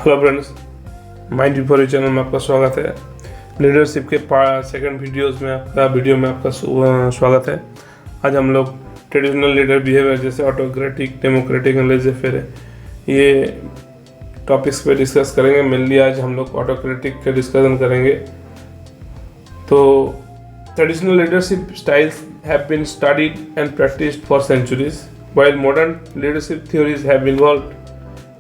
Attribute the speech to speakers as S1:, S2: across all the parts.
S1: Hello friends, mind before channel में आपका स्वागत है। लीडरशिप के सेकंड वीडियो में आपका स्वागत है। आज हम लोग ट्रेडिशनल लीडर बिहेवियर जैसे autocratic, democratic and laissez faire ये टॉपिक्स पे डिस्कस करेंगे। मेनली आज हम लोग ऑटोक्रेटिक के डिस्कशन करेंगे। तो traditional leadership styles have been studied and practised for centuries, while modern leadership theories have evolved.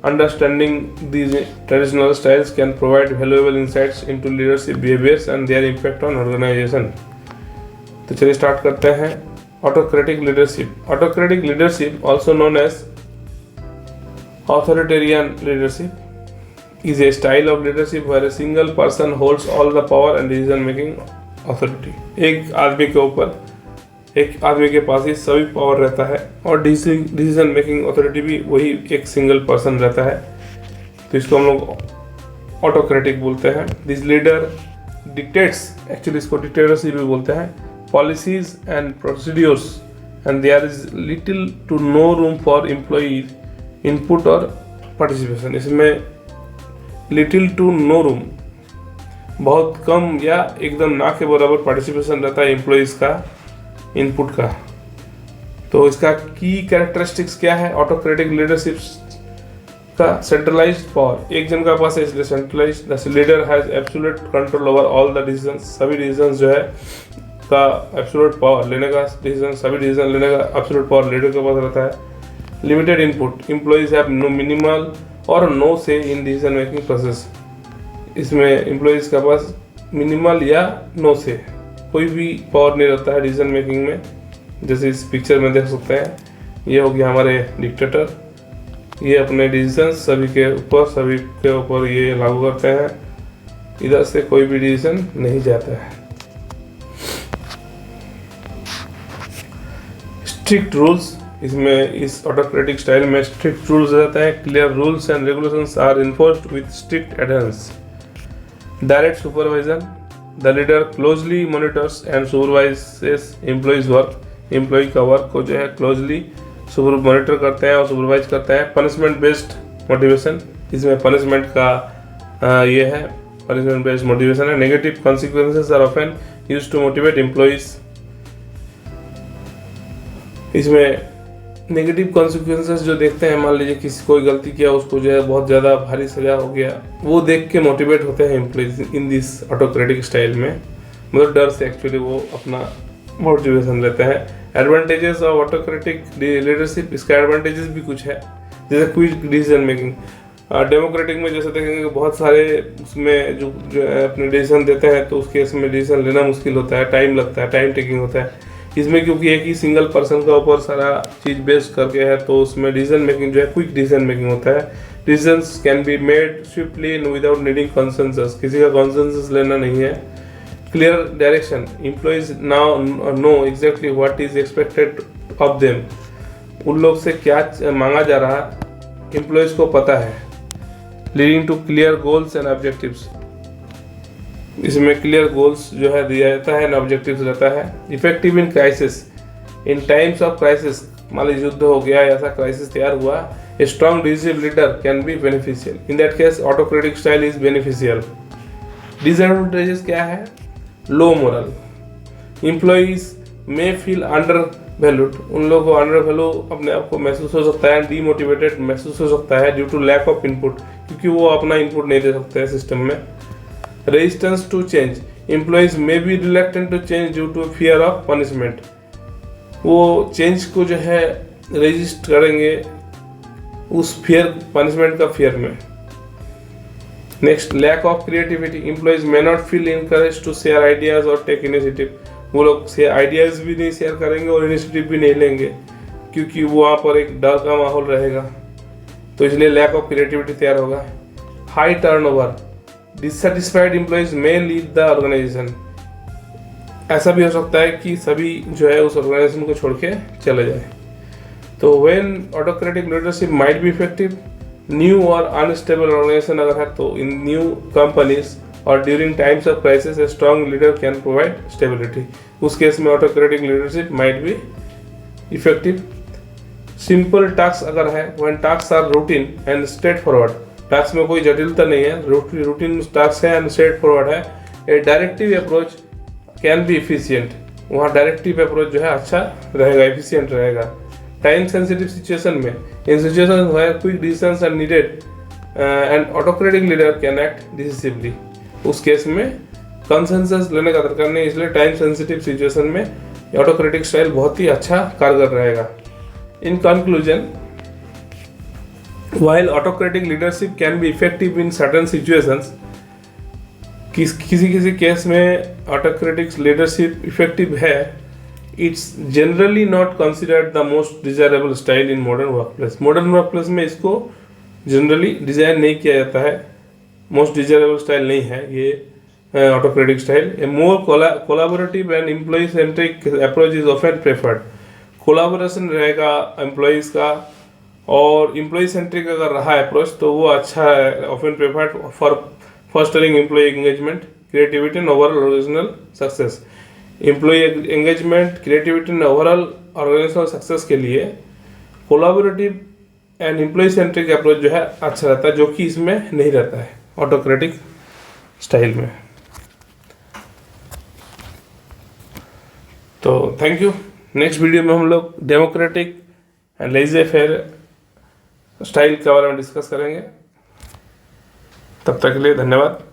S1: Understanding these traditional styles can provide valuable insights into leadership behaviors and their impact on organization. तो चलिए start करते हैं। Autocratic leadership. Autocratic leadership also known as authoritarian leadership is a style of leadership where a single person holds all the power and decision making authority. एक आदमी के पास ही सभी power रहता है और डिसीजन मेकिंग अथॉरिटी भी वही एक सिंगल पर्सन रहता है। तो इसको हम लोग ऑटोक्रेटिक बोलते हैं। दिस लीडर डिक्टेट्स, एक्चुअली इसको डिक्टेटरशिप भी बोलते हैं, policies and procedures and there is little to no room for employee input और पार्टिसिपेशन। इसमें लिटिल टू नो रूम, बहुत कम या एकदम ना के बराबर पार्टिसिपेशन रहता है एम्प्लॉइज का इनपुट का। तो इसका की कैरेक्टरिस्टिक्स क्या है ऑटोक्रेटिक लीडरशिप का? सेंट्रलाइज्ड पावर, एक जन का पास है इसलिए centralised. The leader has absolute control over all the decisions, सभी डिसीजंस जो है का एब्सोल्यूट पावर लेने का, सभी डिसीजन लेने का एब्सोल्यूट पावर लीडर के पास रहता है। Limited input, employees have no minimal और no say in decision making process. इसमें एम्प्लॉइज के पास मिनिमल या नो से, कोई भी पावर नहीं रहता है डिसीजन मेकिंग में। जैसे इस पिक्चर में देख सकते हैं, ये हो गया हमारे डिक्टेटर, ये अपने डिसीजन सभी के ऊपर ये लागू करते हैं, इधर से कोई भी डिसीजन नहीं जाता है। स्ट्रिक्ट रूल्स, इसमें इस ऑटोक्रेटिक स्टाइल में स्ट्रिक्ट रूल्स रहते हैं। Clear rules and regulations are enforced with strict adherence. Direct supervision, The leader closely monitors and supervises employees work. Employee का वर्क को जो है क्लोजली मॉनिटर करते हैं और सुपरवाइज करते हैं। पनिशमेंट बेस्ड मोटिवेशन, इसमें पनिशमेंट का ये है, पनिशमेंट बेस्ड मोटिवेशन है। Negative consequences are often used to motivate employees. इसमें नेगेटिव कॉन्सिक्वेंसेस जो देखते हैं, मान लीजिए किसी कोई गलती किया, उसको जो है बहुत ज़्यादा भारी सजा हो गया, वो देख के मोटिवेट होते हैं employees in this autocratic style में। मतलब डर से एक्चुअली वो अपना मोटिवेशन लेते हैं। एडवांटेजेस ऑफ ऑटोक्रेटिक लीडरशिप, इसका एडवांटेजेस भी कुछ है, जैसे क्विक डिसीजन मेकिंग। डेमोक्रेटिक में जैसे देखेंगे बहुत सारे उसमें जो अपने डिसीजन देते हैं, तो उस केस में डिसीजन लेना मुश्किल होता है, टाइम लगता है, टाइम टेकिंग होता है। इसमें क्योंकि एक ही सिंगल पर्सन का ऊपर सारा चीज़ बेस्ड करके है, तो उसमें डिसीजन मेकिंग जो है क्विक डिसीजन मेकिंग होता है। Decisions can be made swiftly without needing consensus, किसी का कंसेंसस लेना नहीं है। Clear direction, employees now know exactly what is expected of them. उन लोग से क्या मांगा जा रहा है एम्प्लॉइज को पता है। Leading to clear goals and objectives, इसमें क्लियर गोल्स जो है दिया जाता है, ऑब्जेक्टिव्स रहता है। Effective in crisis, in times of crisis, मान लीजिए युद्ध हो गया, ऐसा क्राइसिस तैयार हुआ, a strong decision leader can be beneficial. In that case autocratic style is beneficial. Disadvantages क्या है? Low morale, employees may feel undervalued, उन लोगों को अंडर वैल्यू अपने आप को महसूस हो सकता है, डीमोटिवेटेड महसूस हो सकता है due to lack of input, क्योंकि वो अपना इनपुट नहीं दे सकते हैं सिस्टम में। Resistance to change, employees may be reluctant to change due to fear of punishment, वो चेंज को जो है रेजिस्ट करेंगे उस फियर, पनिशमेंट का फियर में। Next, lack of creativity, employees may not feel encourage to share ideas और take initiative, वो लोग से आइडियाज भी नहीं शेयर करेंगे और इनिशिएटिव भी नहीं लेंगे, क्योंकि वहाँ पर एक डर का माहौल रहेगा, तो इसलिए लैक ऑफ क्रिएटिविटी तैयार होगा। हाई टर्नओवर, डिससेटिस्फाइड एम्प्लॉइज में लीव द ऑर्गेनाइजेशन, ऐसा भी हो सकता है कि सभी जो है उस ऑर्गेनाइजेशन को छोड़ के चले जाए। तो when autocratic leadership might be effective, new और अनस्टेबल ऑर्गेनाइजेशन अगर है, तो इन न्यू कंपनीज और during times of crisis a strong leader can provide stability, उस केस में autocratic leadership might be effective. Simple task अगर है, when task are routine and straightforward, task में कोई जटिलता नहीं है, रूटीन टास्क है एंड स्ट्रेट फॉरवर्ड है। A directive approach can be efficient, वहाँ डायरेक्टिव अप्रोच जो है अच्छा रहेगा, एफिशिएंट रहेगा। टाइम सेंसिटिव सिचुएशन में, in situation where quick decisions are needed and autocratic leader can act decisively, उस केस में कंसेंसस लेने का दरकार नहीं, इसलिए टाइम सेंसिटिव सिचुएशन में ऑटोक्रेटिक स्टाइल बहुत ही अच्छा कारगर रहेगा। In conclusion, while autocratic leadership can be effective in certain situations, किसी केस में ऑटोक्रेटिक लीडरशिप इफेक्टिव है, it's generally not considered the most desirable style in modern workplace. Modern workplace में इसको जनरली डिजाइन नहीं किया जाता है, मोस्ट डिजायरेबल स्टाइल नहीं है ये autocratic style. A more collaborative and employee centric approach is often preferred. Collaboration रहेगा एम्प्लॉयज़ का, और एम्प्लॉय सेंट्रिक अगर रहा अप्रोच तो वो अच्छा है, often preferred for fostering employee engagement, creativity and overall organisational success. Employee engagement, creativity and overall organisational success के लिए collaborative and employee centric approach जो है अच्छा रहता है, जो कि इसमें नहीं रहता है ऑटोक्रेटिक स्टाइल में। तो थैंक यू। नेक्स्ट वीडियो में हम लोग democratic and lazy fair style के बारे में डिस्कस करेंगे। तब तक के लिए धन्यवाद।